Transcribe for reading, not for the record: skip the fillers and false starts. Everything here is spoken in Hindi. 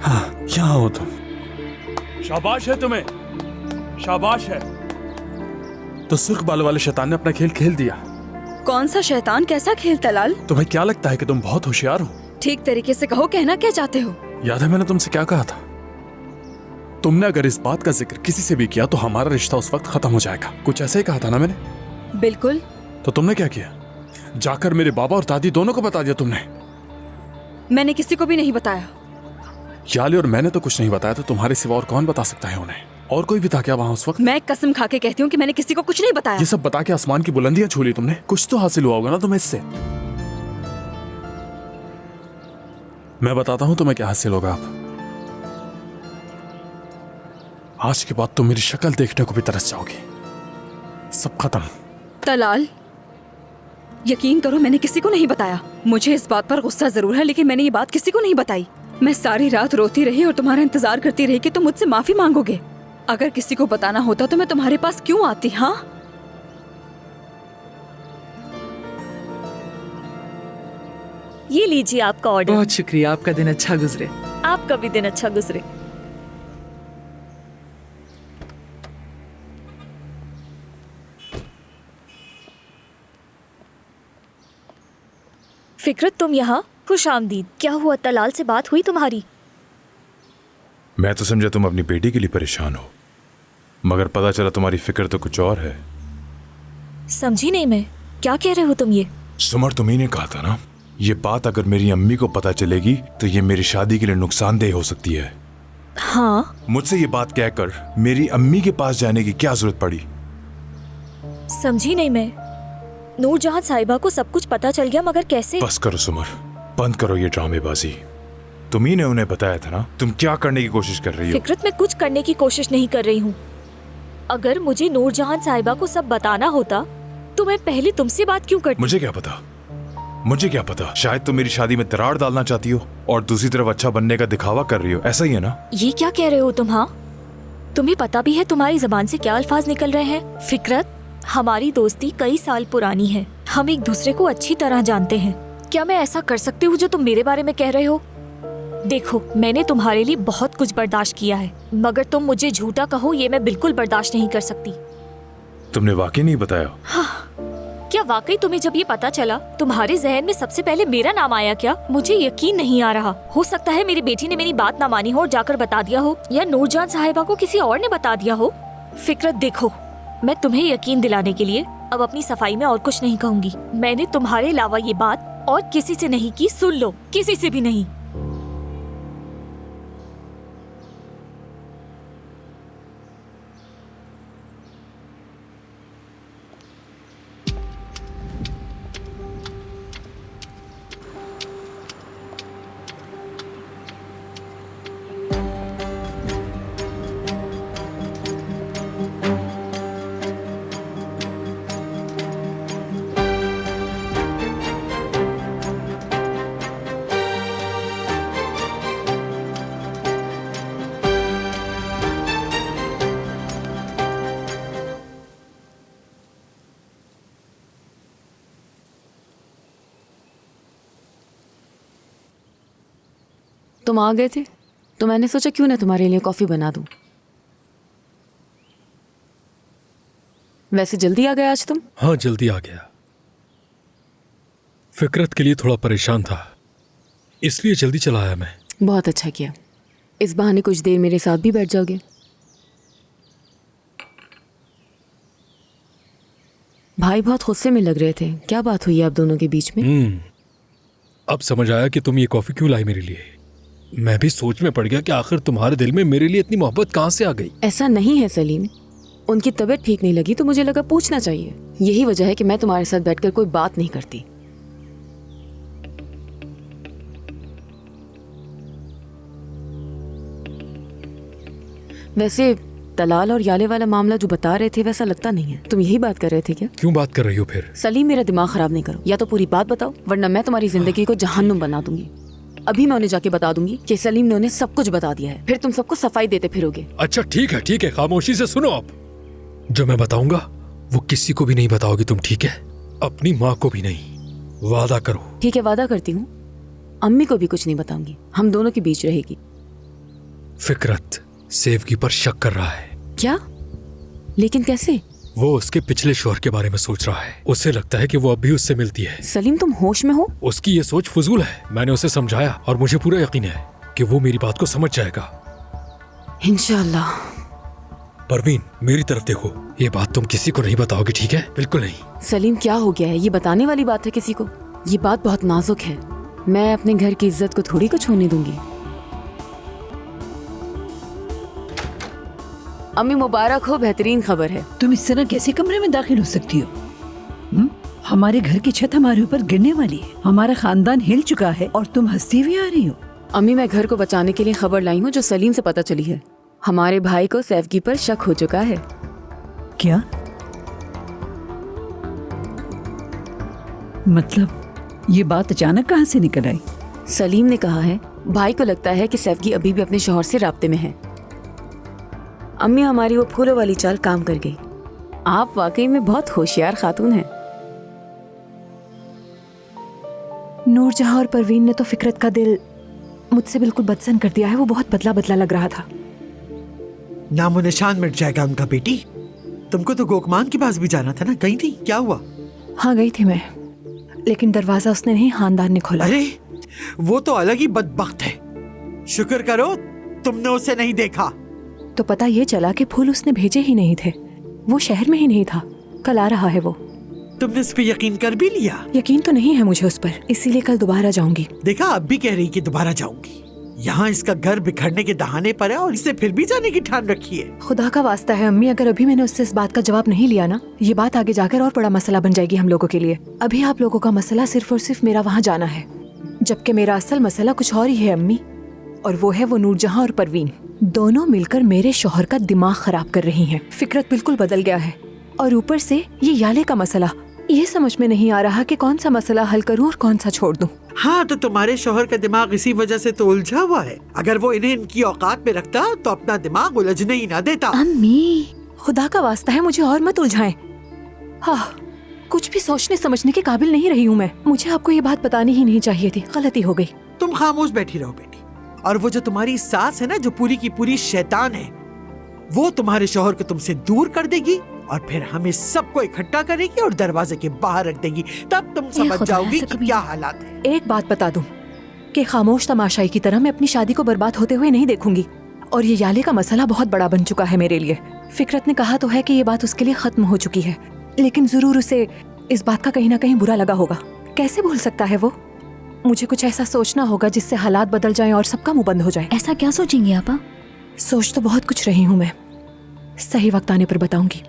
हाँ, यहाँ हो तुम। शाबाश है तुम्हें, शाबाश है। तो सुर्ख बालों वाले शैतान ने अपना खेल खेल दिया। कौन सा शैतान, कैसा खेल तलाल? तुम्हें क्या लगता है कि तुम बहुत होशियार हो? ठीक तरीके से कहो, कहना क्या चाहते हो? याद है मैंने तुमसे क्या कहा था? तुमने अगर इस बात का जिक्र किसी से भी किया तो हमारा रिश्ता उस वक्त खत्म हो जाएगा। कुछ ऐसे ही कहा था ना मैंने? बिल्कुल। तो तुमने क्या किया? जाकर मेरे बाबा और दादी दोनों को बता दिया तुमने? मैंने किसी को भी नहीं बताया। याली और मैंने तो कुछ नहीं बताया, तो तुम्हारे सिवा और कौन बता सकता है उन्हें? और कोई भी था क्या वहां उस वक्त? मैं कसम खा के कहती हूँ कि मैंने किसी को कुछ नहीं बताया। ये सब बता के आसमान की बुलंदियां छू ली तुमने। कुछ तो हासिल हुआ होगा ना तुम्हें इससे। मैं बताता हूं तुम्हें क्या हासिल होगा। अब आज के बाद तुम मेरी शक्ल देखने को भी तरस जाओगी। सब खत्म। तलाल, यकीन करो मैंने किसी को नहीं बताया। मुझे इस बात पर गुस्सा जरूर है, लेकिन मैंने ये बात किसी को नहीं बताई। मैं सारी रात रोती रही और तुम्हारा इंतजार करती रही कि तुम मुझसे माफी मांगोगे। अगर किसी को बताना होता तो मैं तुम्हारे पास क्यों आती? हाँ, ये लीजिए आपका ऑर्डर। बहुत शुक्रिया, आपका दिन अच्छा गुजरे। आपका भी दिन अच्छा गुजरे। फिक्रत, तुम यहाँ? खुश आमदीद। क्या हुआ, तलाल से बात हुई तुम्हारी? मैं तो समझा तुम अपनी बेटी के लिए परेशान हो, मगर पता चला तुम्हारी फिक्र तो कुछ और है। समझी नहीं मैं, क्या कह रहे हो तुम ये? सुमर, तुम्ही ने कहा था ना, ये बात अगर मेरी अम्मी को पता चलेगी तो ये मेरी शादी के लिए नुकसानदेह हो सकती है। हाँ, मुझसे ये बात कहकर मेरी अम्मी के पास जाने की क्या जरूरत पड़ी? समझी नहीं मैं। नूरजहां साहिबा को सब कुछ पता चल गया, मगर कैसे? बस करो सुमर, बंद करो ये ड्रामेबाजी। तुम्ही ने उन्हें बताया था ना, तुम क्या करने की कोशिश कर रही हो? फिक्रत, मैं कुछ करने की कोशिश नहीं कर रही हूँ। अगर मुझे नूरजहां साहिबा को सब बताना होता तो मैं पहले तुमसे बात क्यों करती? मुझे क्या पता, मुझे क्या पता। शायद तुम मेरी शादी में दरार डालना चाहती हो और दूसरी तरफ अच्छा बनने का दिखावा कर रही हो, ऐसा ही है ना? ये क्या कह रहे हो तुम? हाँ, तुम्हें पता भी है तुम्हारी जबान से क्या अल्फाज निकल रहे हैं? फिक्रत, हमारी दोस्ती कई साल पुरानी है, हम एक दूसरे को अच्छी तरह जानते हैं। क्या मैं ऐसा कर सकती हूँ जो तुम मेरे बारे में कह रहे हो? देखो, मैंने तुम्हारे लिए बहुत कुछ बर्दाश्त किया है, मगर तुम मुझे झूठा कहो ये मैं बिल्कुल बर्दाश्त नहीं कर सकती। तुमने वाकई नहीं बताया? हाँ, क्या वाकई तुम्हें जब ये पता चला तुम्हारे जहन में सबसे पहले मेरा नाम आया क्या? मुझे यकीन नहीं आ रहा। हो सकता है मेरी बेटी ने मेरी बात ना मानी हो और जाकर बता दिया हो, या नूरजहां साहिबा को किसी और ने बता दिया हो। फिक्रत, देखो, मैं तुम्हें यकीन दिलाने के लिए अब अपनी सफाई में और कुछ नहीं कहूँगी। मैंने तुम्हारे अलावा ये बात और किसी से नहीं की, सुन लो, किसी से भी नहीं। तुम आ गए थे तो मैंने सोचा क्यों ना तुम्हारे लिए कॉफी बना दूं। वैसे जल्दी आ गए आज तुम? हाँ, जल्दी आ गया। फिक्रत के लिए थोड़ा परेशान था, इसलिए जल्दी चला आया मैं। बहुत अच्छा किया, इस बहाने कुछ देर मेरे साथ भी बैठ जाओगे। भाई बहुत गुस्से में लग रहे थे, क्या बात हुई आप दोनों के बीच में? अब समझ आया कि तुम ये कॉफी क्यों लाई मेरे लिए। मैं भी सोच में पड़ गया कि आखिर तुम्हारे दिल में मेरे लिए इतनी मोहब्बत कहाँ से आ गई। ऐसा नहीं है सलीम, उनकी तबीयत ठीक नहीं लगी तो मुझे लगा पूछना चाहिए। यही वजह है कि मैं तुम्हारे साथ बैठकर कोई बात नहीं करती। वैसे तलाल और याले वाला मामला जो बता रहे थे वैसा लगता नहीं है। तुम यही बात कर रहे थे क्या? क्यों बात कर रही हो फिर? सलीम, मेरा दिमाग खराब नहीं करो, या तो पूरी बात बताओ वरना मैं तुम्हारी जिंदगी को जहन्नुम बना दूंगी। अभी मैं उन्हें जाके बता दूंगी कि सलीम ने उन्हें सब कुछ बता दिया है। फिर तुम सबको सफाई देते फिरोगे। अच्छा ठीक है, खामोशी से सुनो। आप जो मैं बताऊंगा वो किसी को भी नहीं बताओगी तुम, ठीक है? अपनी माँ को भी नहीं। वादा करो। ठीक है, वादा करती हूँ। अम्मी को भी कुछ नहीं बताऊंगी, हम दोनों के बीच रहेगी। फिकरत सेवकी पर शक कर रहा है। क्या? लेकिन कैसे? वो उसके पिछले शौहर के बारे में सोच रहा है। उसे लगता है कि वो अब भी उससे मिलती है। सलीम, तुम होश में हो? उसकी ये सोच फजूल है। मैंने उसे समझाया और मुझे पूरा यकीन है कि वो मेरी बात को समझ जाएगा। इंशाल्लाह। परवीन, मेरी तरफ देखो, ये बात तुम किसी को नहीं बताओगी, ठीक है? बिल्कुल नहीं। सलीम, क्या हो गया है? ये बताने वाली बात है किसी को? ये बात बहुत नाजुक है। मैं अपने घर की इज्जत को थोड़ी कुछ होने दूंगी। अम्मी मुबारक हो, बेहतरीन खबर है। तुम इस तरह कैसे कमरे में दाखिल हो सकती हो? हमारे घर की छत हमारे ऊपर गिरने वाली है। हमारा खानदान हिल चुका है और तुम हंसती हुई आ रही हो। अम्मी, मैं घर को बचाने के लिए खबर लाई हूँ जो सलीम से पता चली है। हमारे भाई को सैफगी पर शक हो चुका है। क्या मतलब? ये बात अचानक कहाँ से निकल आई? सलीम ने कहा है भाई को लगता है कि सैफगी अभी भी अपने शौहर से राब्ते में है। अम्मी, हमारी वो फूलों वाली चाल काम कर गई। आप वाकई में बहुत होशियार खातून हैं। नूरजहां और परवीन ने तो फिकरत का दिल मुझसे बिल्कुल बदसन कर दिया है। वो बहुत बदला बदला लग रहा था। नामो निशान मिट जाएगा उनका। बेटी, तुमको तो गोकमान के पास भी जाना था ना, कहीं थी? क्या हुआ? हाँ, गई थी मैं, लेकिन दरवाजा उसने नहीं, खानदान ने खोला। अरे, वो तो अलग ही बदबख्त है। शुक्र करो तुमने उसे नहीं देखा। तो पता ये चला कि फूल उसने भेजे ही नहीं थे। वो शहर में ही नहीं था। कल आ रहा है वो। तुमने इस पे यकीन कर भी लिया? यकीन तो नहीं है मुझे उस पर, इसीलिए कल दोबारा जाऊंगी। देखा, अब भी कह रही कि दोबारा जाऊंगी। यहाँ इसका घर बिखरने के दहाने पर है और इसे फिर भी जाने की ठान रखी है। खुदा का वास्ता है अम्मी, अगर अभी मैंने उससे इस बात का जवाब नहीं लिया ना, ये बात आगे जाकर और बड़ा मसला बन जाएगी हम लोगों के लिए। अभी आप लोगों का मसला सिर्फ और सिर्फ मेरा वहाँ जाना है, जबकि मेरा असल मसला कुछ और ही है अम्मी। और वो है वो नूरजहां और परवीन। दोनों मिलकर मेरे शौहर का दिमाग खराब कर रही हैं। फिकरत बिल्कुल बदल गया है और ऊपर से ये याले का मसला। ये समझ में नहीं आ रहा कि कौन सा मसला हल करूं और कौन सा छोड़ दूं। हाँ, तो तुम्हारे शौहर का दिमाग इसी वजह से तो उलझा हुआ है। अगर वो इन्हें इनकी औकात में रखता तो अपना दिमाग उलझने ही ना देता। अम्मी, खुदा का वास्ता है मुझे और मत उलझाएं। हाँ, कुछ भी सोचने समझने के काबिल नहीं रही हूँ मैं। मुझे आपको ये बात बतानी ही नहीं चाहिए थी, गलती हो गई। तुम खामोश बैठी रहो बेटी। और वो जो तुम्हारी सास है ना, जो पूरी की पूरी शैतान है, वो तुम्हारे शौहर को तुमसे दूर कर देगी और फिर हमें सबको इकट्ठा करेगी और दरवाजे के बाहर रख देगी। तब तुम समझ जाओगी कि क्या हालात है। एक बात बता दूं कि खामोश तमाशाई की तरह मैं अपनी शादी को बर्बाद होते हुए नहीं देखूंगी। और ये याले का मसला बहुत बड़ा बन चुका है मेरे लिए। फिकरत ने कहा तो है कि ये बात उसके लिए खत्म हो चुकी है, लेकिन जरूर उसे इस बात का कहीं ना कहीं बुरा लगा होगा। कैसे भूल सकता है वो? मुझे कुछ ऐसा सोचना होगा जिससे हालात बदल जाएं और सबका मुंह बंद हो जाए। ऐसा क्या सोचेंगी आपा? सोच तो बहुत कुछ रही हूँ मैं, सही वक्त आने पर बताऊंगी।